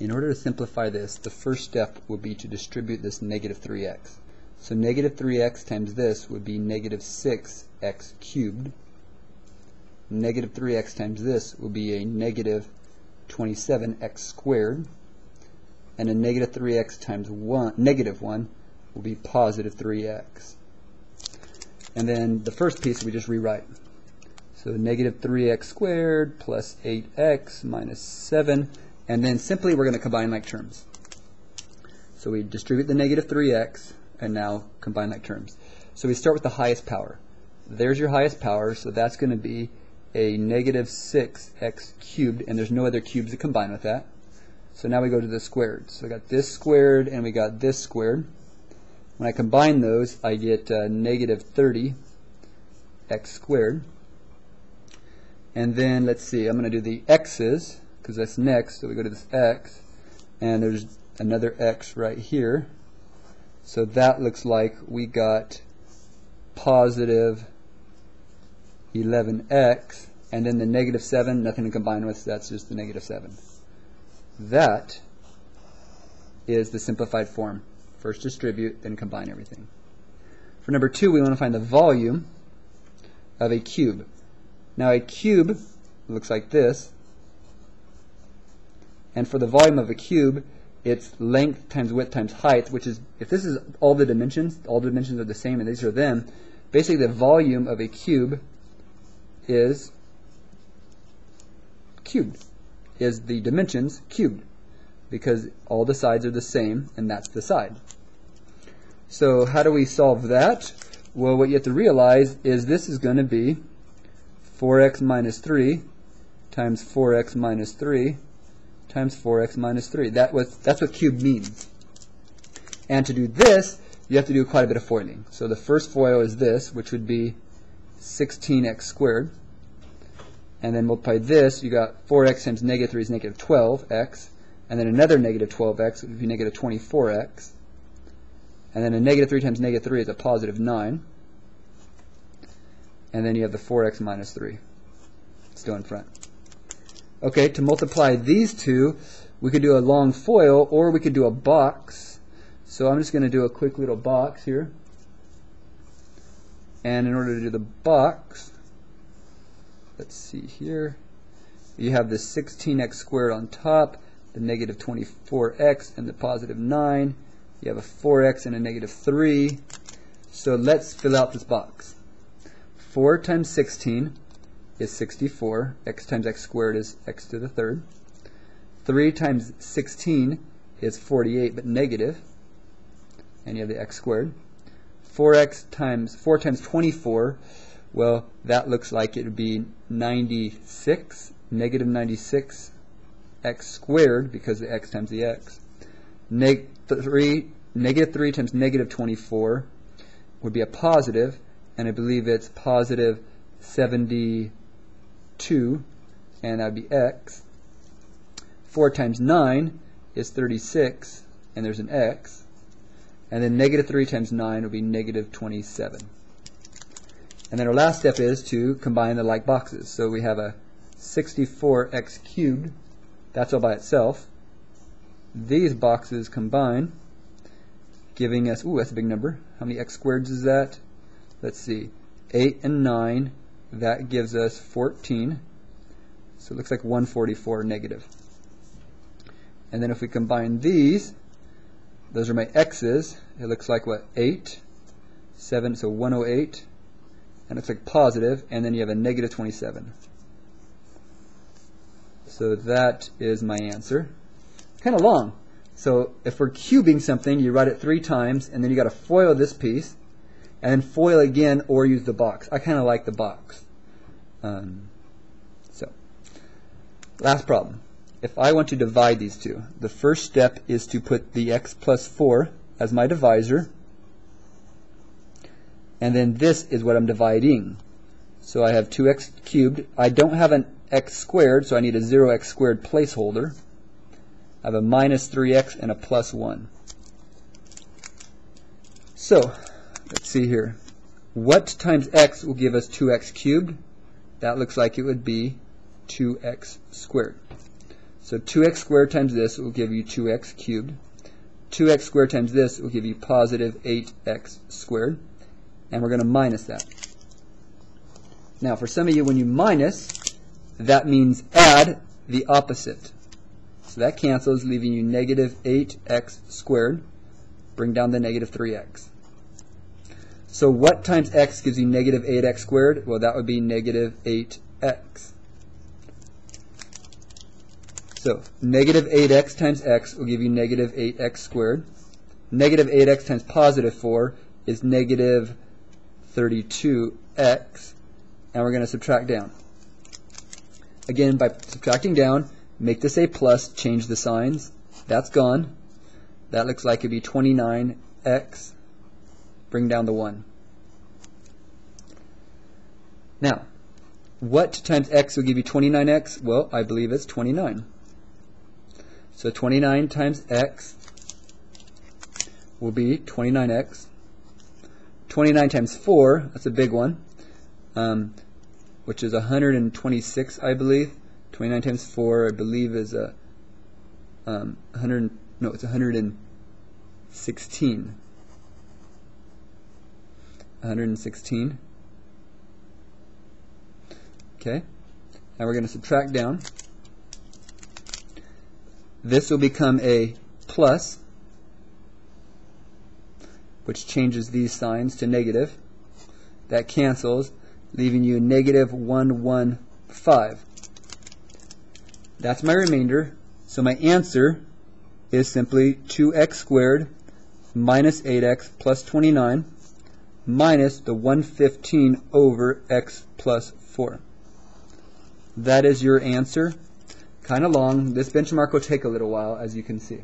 In order to simplify this, the first step would be to distribute this negative 3x. So negative 3x times this would be negative 6x cubed. Negative 3x times this will be a negative 27x squared. And a negative 3x times negative 1 will be positive 3x. And then the first piece we just rewrite. So negative 3x squared plus 8x minus 7. And then simply we're going to combine like terms. So we distribute the negative 3x and now combine like terms. So we start with the highest power. There's your highest power, so that's going to be a negative 6x cubed, and there's no other cubes to combine with that. So now we go to the squared. So I got this squared and we got this squared. When I combine those, I get negative 30x squared. And then let's see, I'm going to do the x's, because that's next, so we go to this x, and there's another x right here. So that looks like we got positive 11x, and then the negative 7, nothing to combine with, so that's just the negative 7. That is the simplified form. First distribute, then combine everything. For number 2, we want to find the volume of a cube. Now a cube looks like this. And for the volume of a cube, it's length times width times height, which is, if this is all the dimensions are the same and these are them, basically the volume of a cube is cubed, is the dimensions cubed, because all the sides are the same and that's the side. So how do we solve that? Well, what you have to realize is this is going to be 4x minus 3 times 4x minus 3 times 4x minus 3. That's what cube means. And to do this, you have to do quite a bit of foiling. So the first FOIL is this, which would be 16x squared. And then multiply this, you got 4x times negative 3 is negative 12x. And then another negative 12x would be negative 24x. And then a negative 3 times negative 3 is a positive 9. And then you have the 4x minus 3 still in front. Okay, to multiply these two, we could do a long FOIL or we could do a box. So I'm just going to do a quick little box here. And in order to do the box, let's see here, you have the 16x squared on top, the negative 24x and the positive 9. You have a 4x and a negative 3. So let's fill out this box. 4 times 16 is 64. X times x squared is x to the third. 3 times 16 is 48, but negative. And you have the x squared. 4 times 24, well, that looks like it would be 96, negative 96 x squared, because the x times the x. Negative 3 times negative 24 would be a positive, and I believe it's positive 72, and that would be x. 4 times 9 is 36, and there's an x. And then negative 3 times 9 will be negative 27. And then our last step is to combine the like boxes. So we have a 64x cubed. That's all by itself. These boxes combine, giving us, ooh, that's a big number. How many x squareds is that? Let's see. 8 and 9. That gives us 14. So it looks like 144 negative. And then if we combine these, those are my x's. It looks like what? 8, 7, so 108. And it looks like positive, and then you have a negative 27. So that is my answer. Kind of long. So if we're cubing something, you write it 3 times, and then you got to FOIL this piece, and then FOIL again, or use the box. I kind of like the box. So, last problem. If I want to divide these two, the first step is to put the x plus 4 as my divisor, and then this is what I'm dividing. So I have 2x cubed. I don't have an x squared, so I need a 0x squared placeholder. I have a minus 3x and a plus 1. So, let's see here. What times x will give us 2x cubed? That looks like it would be 2x squared. So 2x squared times this will give you 2x cubed. 2x squared times this will give you positive 8x squared. And we're going to minus that. Now, for some of you, when you minus, that means add the opposite. So that cancels, leaving you negative 8x squared. Bring down the negative 3x. So what times x gives you negative 8x squared? Well, that would be negative 8x. So negative 8x times x will give you negative 8x squared. Negative 8x times positive 4 is negative 32x. And we're going to subtract down. Again, by subtracting down, make this a plus, change the signs. That's gone. That looks like it'd be 29x. Bring down the 1. Now, what times x will give you 29x? Well, I believe it's 29. So 29 times x will be 29x. 29 times 4, that's a big one, which is 126, I believe. 29 times 4, I believe, is it's 116. 116. Okay. Now we're going to subtract down. This will become a plus, which changes these signs to negative. That cancels, leaving you negative 115. That's my remainder. So my answer is simply 2x squared minus 8x plus 29 minus the 115 over x plus 4. That is your answer. Kind of long. This benchmark will take a little while, as you can see.